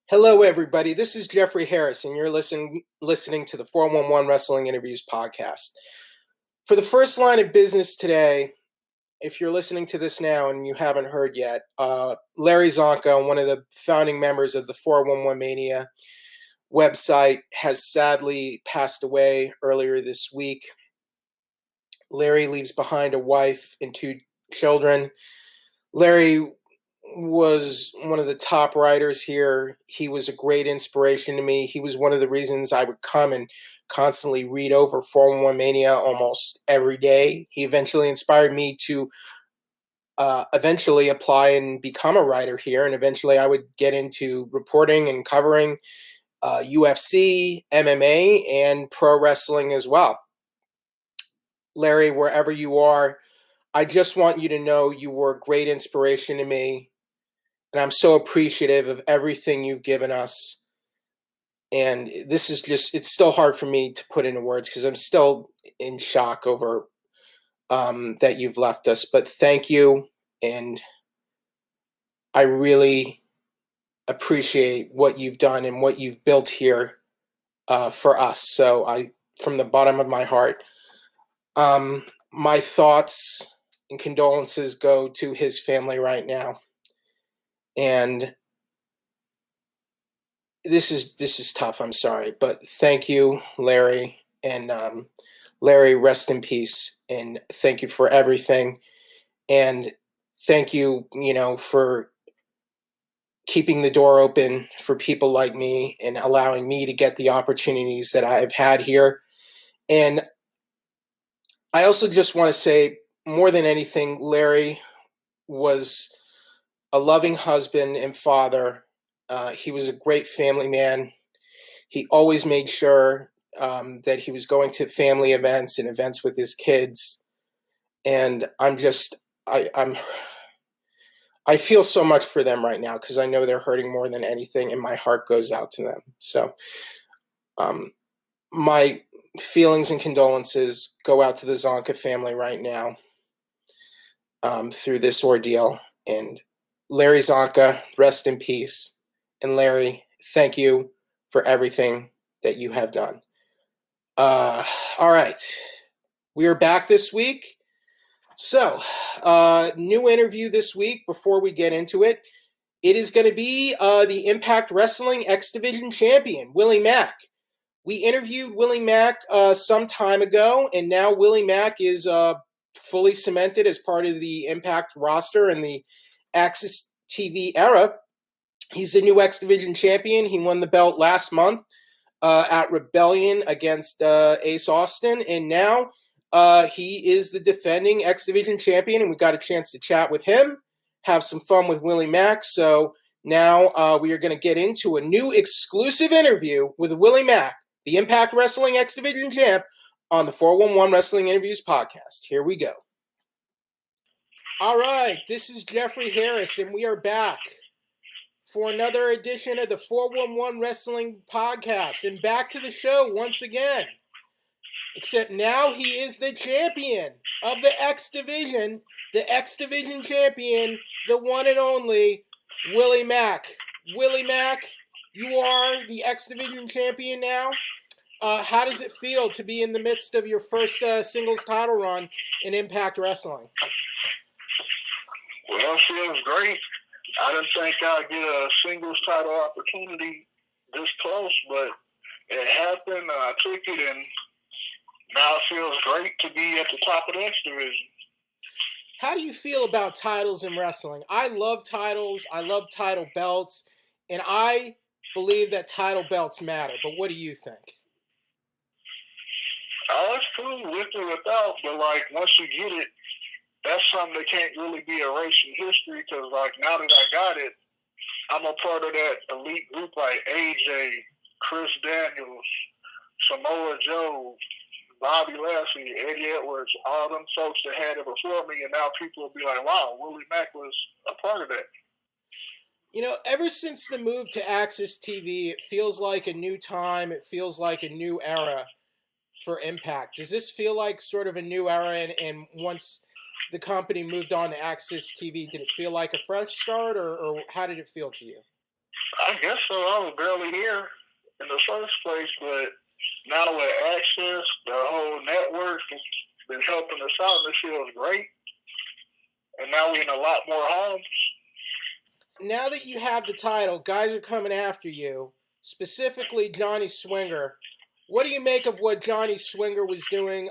Hello, everybody. This is Jeffrey Harris, and you're listening to the 411 Wrestling Interviews podcast. For the first line of business today, if you're listening to this now and you haven't heard yet, Larry Csonka, one of the founding members of the 411 Mania website, has sadly passed away earlier this week. Larry leaves behind a wife and two children. Larry was one of the top writers here. He was a great inspiration to me. He was one of the reasons I would come and constantly read over 411 Mania almost every day. He eventually inspired me to eventually apply and become a writer here, and eventually I would get into reporting and covering UFC, MMA, and pro wrestling as well. Larry, wherever you are, I just want you to know you were a great inspiration to me. And I'm so appreciative of everything you've given us. And this is just, it's still hard for me to put into words because I'm still in shock over that you've left us. But thank you. And I really appreciate what you've done and what you've built here for us. So from the bottom of my heart, my thoughts and condolences go to his family right now. And this is tough. I'm sorry, but thank you, Larry. And Larry, rest in peace. And thank you for everything. And thank you, for keeping the door open for people like me and allowing me to get the opportunities that I've had here. And I also just want to say, more than anything, Larry was a loving husband and father. He was a great family man. He always made sure that he was going to family events and events with his kids. And I feel so much for them right now because I know they're hurting more than anything, and my heart goes out to them. So my feelings and condolences go out to the Csonka family right now through this ordeal. And Larry Csonka, rest in peace. And Larry, thank you for everything that you have done. All right. We are back this week. So, new interview this week before we get into it. It is going to be the Impact Wrestling X-Division Champion, Willie Mack. We interviewed Willie Mack some time ago, and now Willie Mack is fully cemented as part of the Impact roster and the AXS TV era. He's the new X-Division champion. He won the belt last month at Rebellion against Ace Austin. And now he is the defending X-Division champion. And we got a chance to chat with him, have some fun with Willie Mack. So now we are going to get into a new exclusive interview with Willie Mack, the Impact Wrestling X-Division champ, on the 411 Wrestling Interviews podcast. Here we go. All right, this is Jeffrey Harris, and we are back for another edition of the 411 Wrestling Podcast. And back to the show once again. Except now he is the champion of the X-Division, the X-Division champion, the one and only Willie Mack. Willie Mack, you are the X-Division champion now. How does it feel to be in the midst of your first singles title run in Impact Wrestling? Well, it feels great. I didn't think I'd get a singles title opportunity this close, but it happened. I took it, and now it feels great to be at the top of the X Division. How do you feel about titles in wrestling? I love titles. I love title belts, and I believe that title belts matter. But what do you think? It's cool with or without, but once you get it, that's something that can't really be erased from history because, now that I got it, I'm a part of that elite group like AJ, Chris Daniels, Samoa Joe, Bobby Lashley, Eddie Edwards, all them folks that had it before me, and now people will be like, wow, Willie Mack was a part of that. Ever since the move to AXS TV, it feels like a new time. It feels like a new era for Impact. Does this feel like sort of a new era, and once the company moved on to AXS TV, did it feel like a fresh start, or how did it feel to you? I guess so. I was barely here in the first place, but now with AXS, the whole network has been helping us out, and it feels great. And now we're in a lot more homes. Now that you have the title, guys are coming after you, specifically Johnny Swinger. What do you make of what Johnny Swinger was doing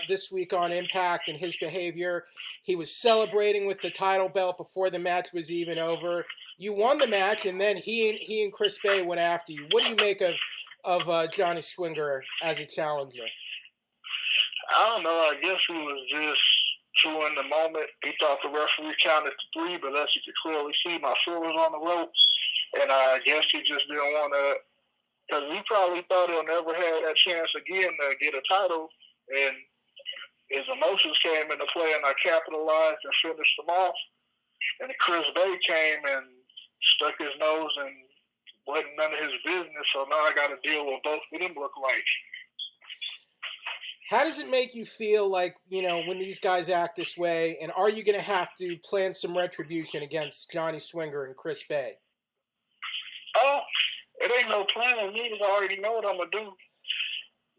this week on Impact and his behavior? He was celebrating with the title belt before the match was even over. You won the match, and then he and Chris Bay went after you. What do you make of Johnny Swinger as a challenger? I don't know. I guess he was just true in the moment. He thought the referee counted to 3, but as you could clearly see, my foot was on the rope, and I guess he just didn't want to. Because he probably thought he'll never have that chance again to get a title, and his emotions came into play, and I capitalized and finished them off. And Chris Bay came and stuck his nose and wasn't none of his business, so now I got to deal with both of them look like. How does it make you feel like, when these guys act this way, and are you going to have to plan some retribution against Johnny Swinger and Chris Bay? Oh, it ain't no plan needed. I already know what I'm going to do.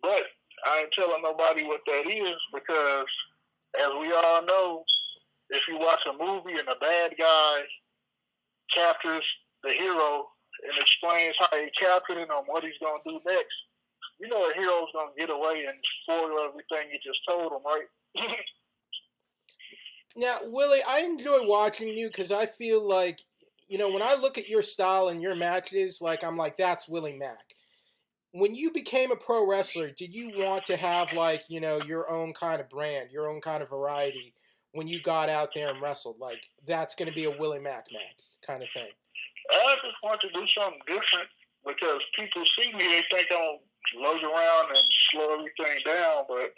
But I ain't telling nobody what that is because, as we all know, if you watch a movie and a bad guy captures the hero and explains how he captured him and what he's going to do next, you know a hero's going to get away and spoil everything you just told him, right? Now, Willie, I enjoy watching you because I feel like, when I look at your style and your matches, I'm like, that's Willie Mack. When you became a pro wrestler, did you want to have, your own kind of brand, your own kind of variety when you got out there and wrestled? Like, that's going to be a Willie Mack match kind of thing. I just want to do something different because people see me, they think I'm lug around and slow everything down, but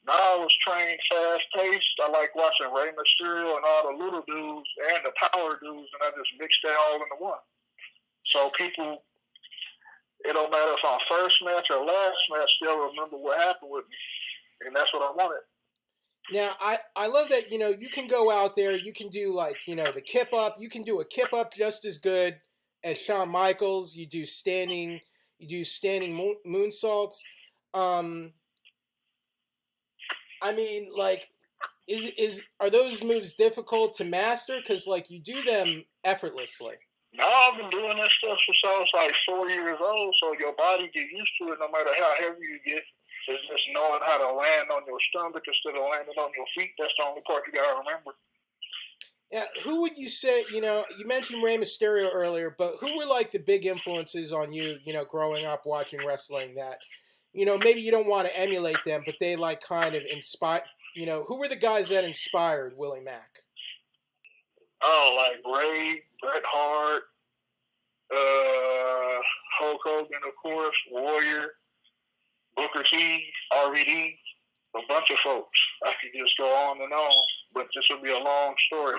now I was trained fast-paced. I like watching Rey Mysterio and all the little dudes and the power dudes, and I just mixed that all into one. So people, it don't matter if I'm first match or last match, they'll remember what happened with me, and that's what I wanted. Now, I love that, you can go out there, you can do, the kip-up. You can do a kip-up just as good as Shawn Michaels. You do standing moonsaults. Are those moves difficult to master? Because, you do them effortlessly. No, I've been doing that stuff since I was 4 years old, so your body get used to it no matter how heavy you get. It's just knowing how to land on your stomach instead of landing on your feet. That's the only part you got to remember. Yeah, who would you say, you mentioned Rey Mysterio earlier, but who were the big influences on you, growing up watching wrestling that, maybe you don't want to emulate them, but they kind of inspire, who were the guys that inspired Willie Mack? Oh, Ray, Bret Hart, Hulk Hogan, of course, Warrior, Booker T, RVD, a bunch of folks. I could just go on and on, but this will be a long story.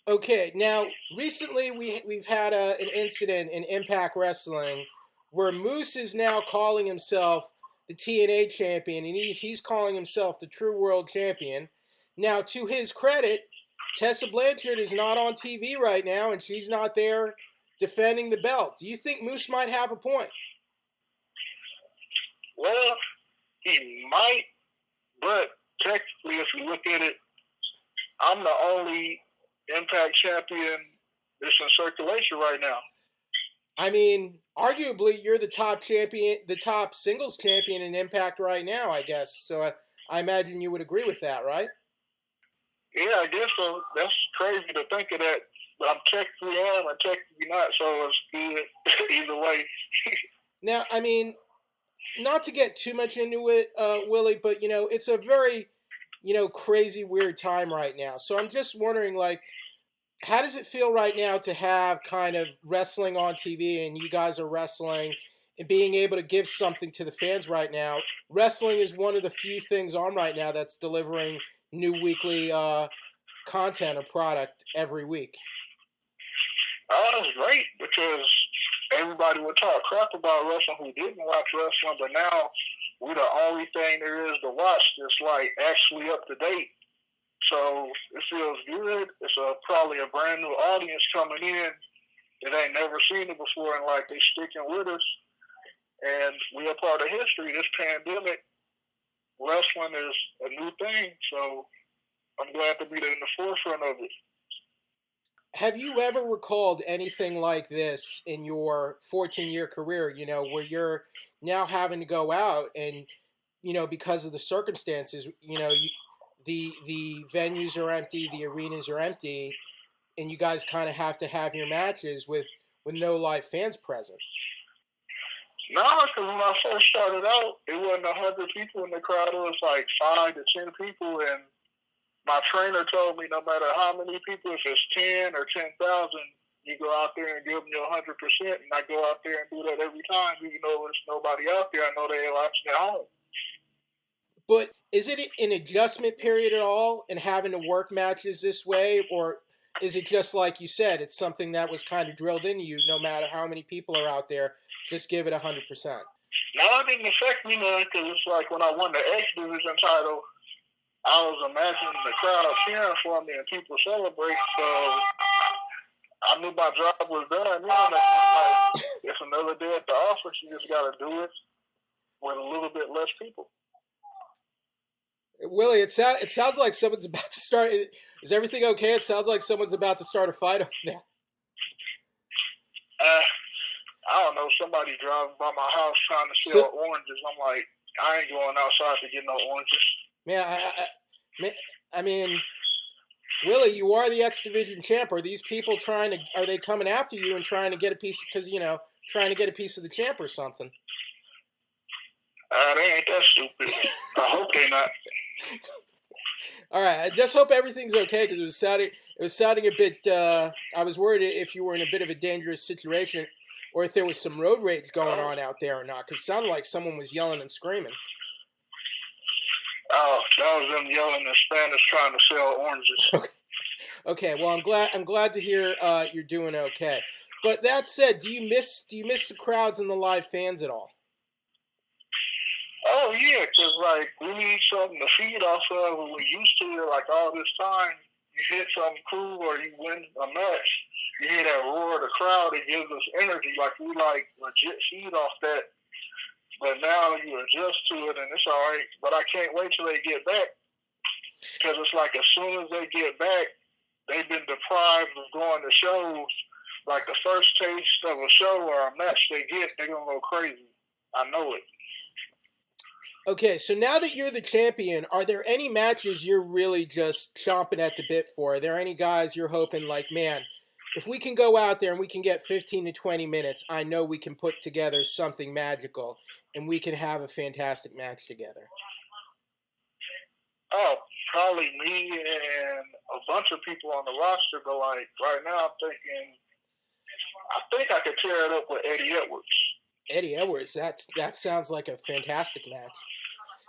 Okay, now recently we've had an incident in Impact Wrestling where Moose is now calling himself the TNA champion, and he's calling himself the True World Champion. Now, to his credit, Tessa Blanchard is not on TV right now, and she's not there defending the belt. Do you think Moose might have a point? Well, he might, but technically, if you look at it, I'm the only Impact champion that's in circulation right now. I mean, arguably, you're the top champion, the top singles champion in Impact right now, I guess. So I imagine you would agree with that, right? Yeah, I guess so. That's crazy to think of that. But I'm technically am and technically not, so it's good either way. Now, I mean, not to get too much into it, Willie, but, it's a very, crazy, weird time right now. So I'm just wondering, how does it feel right now to have kind of wrestling on TV and you guys are wrestling and being able to give something to the fans right now? Wrestling is one of the few things on right now that's delivering new weekly content or product every week. Oh, that's great because everybody would talk crap about wrestling who didn't watch wrestling, but now we're the only thing there is to watch that's actually up to date. So it feels good. It's probably a brand new audience coming in, that ain't never seen it before, and like they sticking with us, and we are part of history. This pandemic, wrestling is a new thing, so I'm glad to be in the forefront of it. Have you ever recalled anything like this in your 14-year career, where you're now having to go out and, because of the circumstances, the venues are empty, the arenas are empty, and you guys kind of have to have your matches with no live fans present? No, because when I first started out, it wasn't 100 people in the crowd. It was like 5 to 10 people, and my trainer told me no matter how many people, if it's 10 or 10,000, you go out there and give them your 100%. And I go out there and do that every time, even though there's nobody out there. I know they're watching at home. But is it an adjustment period at all in having to work matches this way? Or is it just like you said, it's something that was kind of drilled into you, no matter how many people are out there, just give it 100%? No, it didn't affect me none, because it's like when I won the X-Division title, I was imagining the crowd cheering for me and people celebrate, so I knew my job was done. It's another day at the office. You just got to do it with a little bit less people. Willie, it sounds like someone's about to start. Is everything okay? It sounds like someone's about to start a fight over there. I don't know. Somebody driving by my house trying to sell oranges. I'm like, I ain't going outside to get no oranges. Man, I mean, Willie, you are the X-Division champ. Are these people are they coming after you and trying to get a piece, because, trying to get a piece of the champ or something? They ain't that stupid. I hope they not. All right, I just hope everything's okay, because it was sounding a bit, I was worried if you were in a bit of a dangerous situation, or if there was some road rage going on out there or not, because it sounded like someone was yelling and screaming. Oh, that was them yelling in Spanish trying to sell oranges. Okay. Well, I'm glad to hear you're doing okay. But that said, do you miss the crowds and the live fans at all? Oh yeah, because like we need something to feed off of. When we used to it, like all this time, you hit something cool or you win a match, you hear that roar of the crowd. It gives us energy. Like we like legit feed off that. But now you adjust to it, and it's all right. But I can't wait till they get back, because it's like as soon as they get back, they've been deprived of going to shows. Like the first taste of a show or a match they get, they're going to go crazy. I know it. Okay, so now that you're the champion, are there any matches you're really just chomping at the bit for? Are there any guys you're hoping, like, man, if we can go out there and we can get 15 to 20 minutes, I know we can put together something magical and we can have a fantastic match together? Oh, probably me and a bunch of people on the roster, but like right now I think I could tear it up with Eddie Edwards. Eddie Edwards, that sounds like a fantastic match.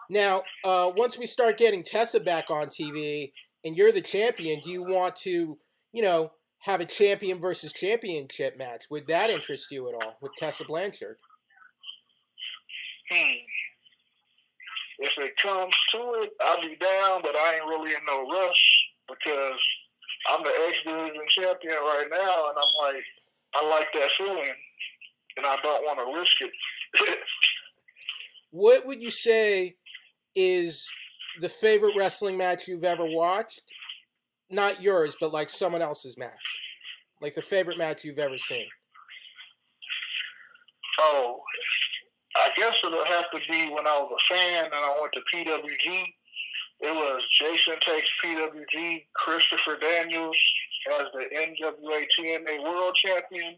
Now, once we start getting Tessa back on TV and you're the champion, do you want to, have a champion versus championship match? Would that interest you at all with Tessa Blanchard? If it comes to it, I'll be down, but I ain't really in no rush, because I'm the X-Division champion right now, and I'm like, I like that feeling, and I don't want to risk it. What would you say is the favorite wrestling match you've ever watched? Not yours, but like someone else's match. Like the favorite match you've ever seen. Oh, I guess it'll have to be when I was a fan and I went to PWG. It was Jason takes PWG, Christopher Daniels as the NWA TNA World Champion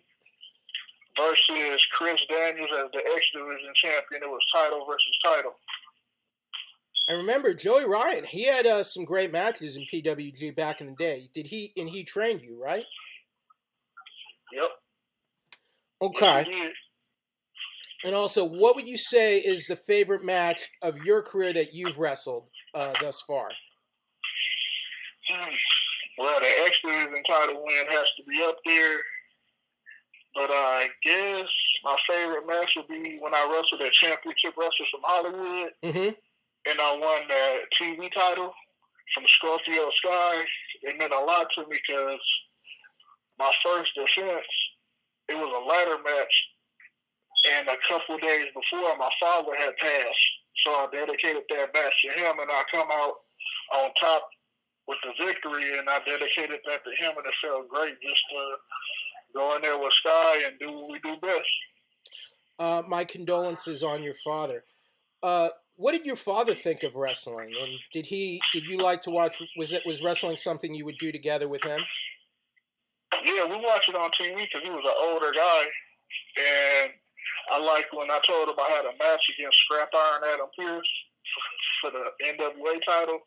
versus Chris Daniels as the X-Division Champion. It was title versus title. I remember Joey Ryan. He had some great matches in PWG back in the day. He trained you, right? Yep. Okay. Yes, and also, what would you say is the favorite match of your career that you've wrestled thus far? Well, the X-Division title win has to be up there. But I guess my favorite match would be when I wrestled at Championship Wrestler from Hollywood. Mm-hmm. And I won the TV title from Scorpio Sky. It meant a lot to me because my first defense, it was a ladder match, and a couple of days before, my father had passed. So I dedicated that match to him, and I come out on top with the victory, and I dedicated that to him, and it felt great just to go in there with Sky and do what we do best. My condolences on your father. What did your father think of wrestling? And did you like to watch? Was wrestling something you would do together with him? Yeah, we watched it on TV because he was an older guy, and I liked when I told him I had a match against Scrap Iron Adam Pearce for the NWA title,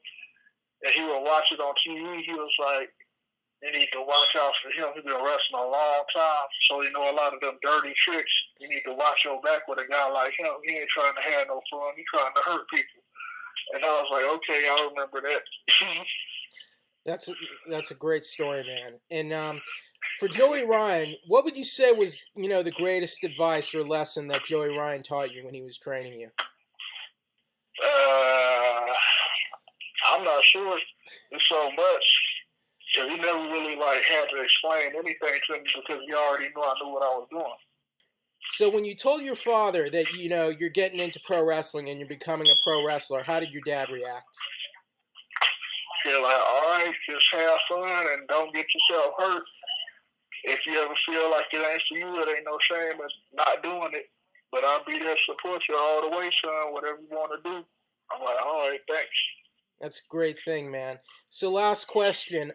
and he would watch it on TV. He was like, "You need to watch out for him. He's been wrestling a long time, so you know a lot of them dirty tricks. You need to watch your back with a guy like him. He ain't trying to have no fun. He's trying to hurt people." And I was like, "Okay, I remember that." That's a great story, man. And for Joey Ryan, what would you say was the greatest advice or lesson that Joey Ryan taught you when he was training you? I'm not sure. There's so much. Because he never really had to explain anything to me because he already knew I knew what I was doing. So when you told your father that you're getting into pro wrestling and you're becoming a pro wrestler, how did your dad react? He's like, "All right, just have fun and don't get yourself hurt. If you ever feel like it ain't for you, it ain't no shame in not doing it. But I'll be there to support you all the way, son, whatever you want to do." I'm like, "All right, thanks." That's a great thing, man. So last question,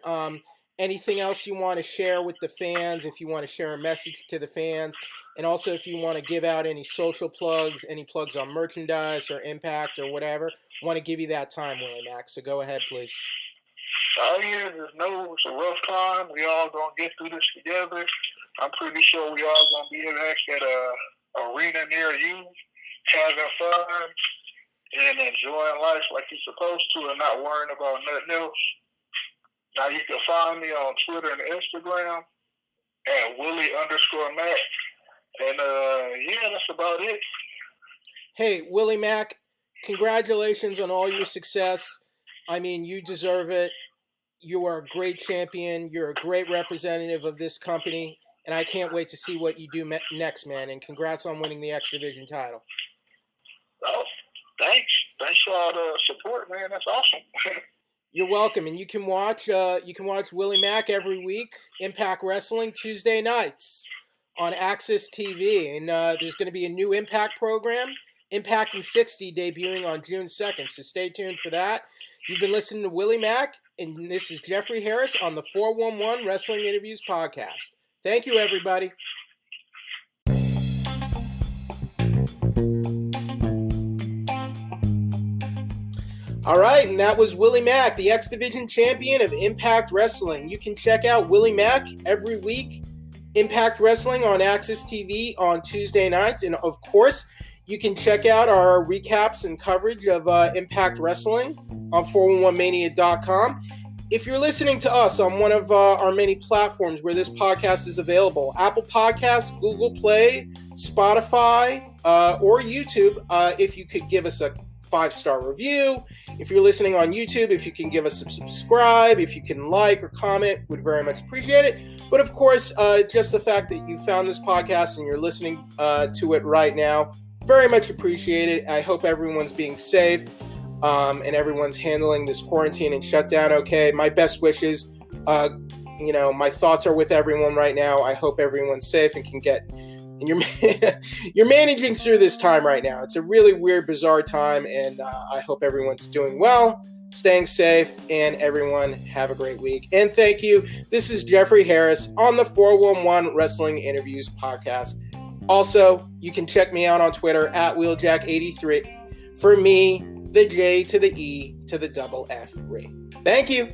anything else you want to share with the fans, if you want to share a message to the fans, and also if you want to give out any social plugs, any plugs on merchandise or Impact or whatever, I want to give you that time, Willie Mack. So go ahead, please. Yeah, just know it's a rough time. We all going to get through this together. I'm pretty sure we all going to be back at a arena near you, having fun and enjoying life like you're supposed to and not worrying about nothing else. Now you can find me on Twitter and Instagram at Willie_Mack. And that's about it. Hey, Willie Mack, congratulations on all your success. I mean, you deserve it. You are a great champion. You're a great representative of this company. And I can't wait to see what you do next, man. And congrats on winning the X-Division title. Oh, thanks. Thanks for all the support, man. That's awesome. You're welcome. And you can watch Willie Mack every week, Impact Wrestling, Tuesday nights on AXS TV. And there's going to be a new Impact program, Impact in 60, debuting on June 2nd. So stay tuned for that. You've been listening to Willie Mack, and this is Jeffrey Harris on the 411 Wrestling Interviews podcast. Thank you, everybody. All right, and that was Willie Mack, the X-Division Champion of Impact Wrestling. You can check out Willie Mack every week, Impact Wrestling on AXS TV on Tuesday nights. And, of course, you can check out our recaps and coverage of Impact Wrestling on 411mania.com. If you're listening to us on one of our many platforms where this podcast is available, Apple Podcasts, Google Play, Spotify, or YouTube, if you could give us a 5-star review. If you're listening on YouTube, if you can give us a subscribe, if you can like or comment, we'd very much appreciate it. But of course, just the fact that you found this podcast and you're listening to it right now, very much appreciated. I hope everyone's being safe and everyone's handling this quarantine and shutdown okay. My best wishes. My thoughts are with everyone right now. I hope everyone's safe and can get. And you're managing through this time right now. It's a really weird, bizarre time, and I hope everyone's doing well, staying safe, and everyone have a great week. And thank you. This is Jeffrey Harris on the 411 Wrestling Interviews podcast. Also, you can check me out on Twitter at Wheeljack83. For me, the J to the E to the double F ring. Thank you.